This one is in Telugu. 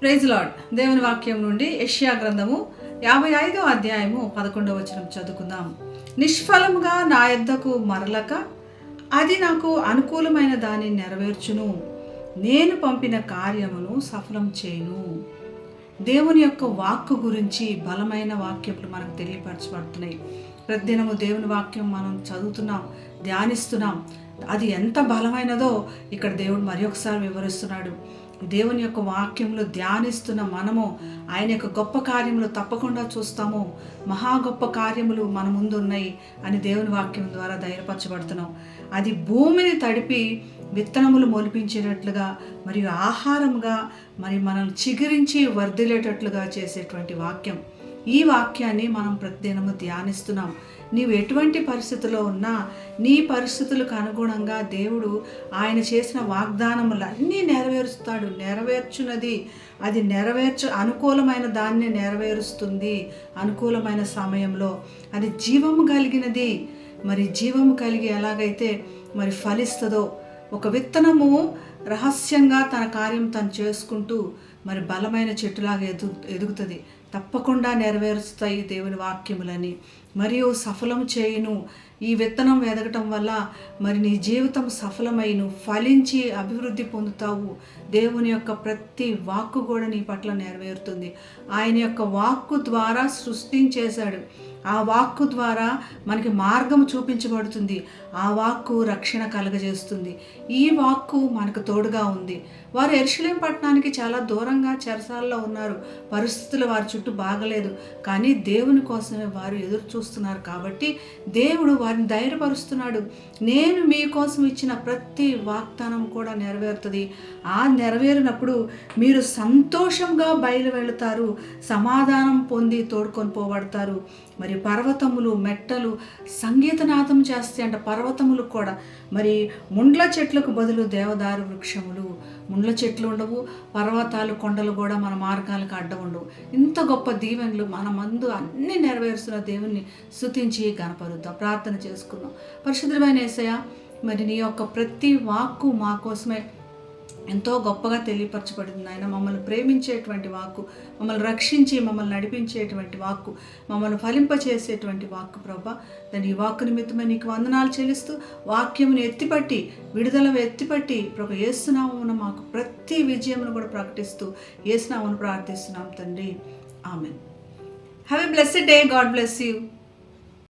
Praise lord. దేవుని వాక్యం నుండి యెషయా గ్రంథము 55వ అధ్యాయము 11వ వచనం చదువుకుందాం. నిష్ఫలముగా నా యొద్దకు మరలక అది నాకు అనుకూలమైన దాన్ని నెరవేర్చును, నేను పంపిన కార్యమును సఫలం చేయును. దేవుని యొక్క వాక్కు గురించి బలమైన వాక్యములు మనకు తెలియపరచబడుతున్నాయి. ప్రతిదినము దేవుని వాక్యం మనం చదువుతున్నాం, ధ్యానిస్తున్నాం. అది ఎంత బలమైనదో ఇక్కడ దేవుడు మరి ఒకసారి వివరిస్తున్నాడు. దేవుని యొక్క వాక్యంలో ధ్యానిస్తున్న మనము ఆయన యొక్క గొప్ప కార్యములు తప్పకుండా చూస్తాము. మహా గొప్ప కార్యములు మన ముందు ఉన్నాయి అని దేవుని వాక్యం ద్వారా ధైర్యపరచబడుతున్నాం. అది భూమిని తడిపి విత్తనములు మొలిపించేటట్లుగా మరియు ఆహారంగా మరి మనల్ని చిగురించి వర్ధిల్లేటట్లుగా చేసేటువంటి వాక్యం. ఈ వాక్యాన్ని మనం ప్రతిదినము ధ్యానిస్తున్నాం. నీవు ఎటువంటి పరిస్థితిలో ఉన్నా నీ పరిస్థితులకు అనుగుణంగా దేవుడు ఆయన చేసిన వాగ్దానములన్నీ నెరవేరుస్తాడు. నెరవేర్చున్నది అది అనుకూలమైన దాన్ని నెరవేరుస్తుంది. అనుకూలమైన సమయంలో అది జీవము కలిగినది. మరి జీవము కలిగి ఎలాగైతే మరి ఫలిస్తుందో, ఒక విత్తనము రహస్యంగా తన కార్యం తను చేసుకుంటూ మరి బలమైన చెట్టులాగా ఎదుగుతుంది. తప్పకుండా నెరవేరుస్తాయి దేవుని వాక్యములని. మరియు సఫలం చేయును. ఈ విత్తనం ఎదగటం వల్ల మరి నీ జీవితం సఫలమైను, ఫలించి అభివృద్ధి పొందుతావు. దేవుని యొక్క ప్రతి వాక్కు కూడా నీ పట్ల నెరవేరుతుంది. ఆయన యొక్క వాక్కు ద్వారా సృష్టించేశాడు. ఆ వాక్కు ద్వారా మనకి మార్గం చూపించబడుతుంది. ఆ వాక్కు రక్షణ కలగజేస్తుంది. ఈ వాక్కు మనకు తోడుగా ఉంది. వారు యెరూషలేము పట్టణానికి చాలా దూరంగా చెరసాలలో ఉన్నారు. పరిస్థితులు వారి చుట్టూ బాగలేదు. కానీ దేవుని కోసమే వారు ఎదురు చూస్తున్నారు. కాబట్టి దేవుడు వారిని ధైర్యపరుస్తున్నాడు. నేను మీకోసం ఇచ్చిన ప్రతి వాగ్దానం కూడా నెరవేరుతుంది. ఆ నెరవేరినప్పుడు మీరు సంతోషంగా బయలు వెళుతారు, సమాధానం పొంది తోడుకొని పోబడతారు. మరి పర్వతములు మెట్టలు సంగీతనాదం చేస్తాయి అంట. పర్వతములు కూడా మరి ముండ్ల చెట్లకు బదులు దేవదారు వృక్షములు. ముండ్ల చెట్లు ఉండవు, పర్వతాలు కొండలు కూడా మన మార్గాలకు అడ్డం ఉండవు. ఇంత గొప్ప దీవెనలు మన మందు అన్నీ నెరవేరుస్తున్న దేవుణ్ణి స్తుతించి గణపరుద్దాం. ప్రార్థన చేసుకుందాం. పరిశుద్ధమైన యేసయ్య, మరి నీ యొక్క ప్రతి వాక్కు మా కోసమే ఎంతో గొప్పగా తెలియపరచబడింది ఆయన. మమ్మల్ని ప్రేమించేటువంటి వాక్కు, మమ్మల్ని రక్షించి మమ్మల్ని నడిపించేటువంటి వాక్కు, మమ్మల్ని ఫలింపచేసేటువంటి వాక్కు ప్రభా. దాని ఈ వాక్కు నిమిత్తమై నీకు వందనాలు చెల్లిస్తూ వాక్యమును ఎత్తిపట్టి విడుదల ఎత్తిపట్టి ప్రభు యేసునామమున మాకు ప్రతి విజయమును కూడా ప్రకటిస్తూ యేసునామమున ప్రార్థిస్తున్నాం తండ్రి. Amen. Have a blessed day. God bless you.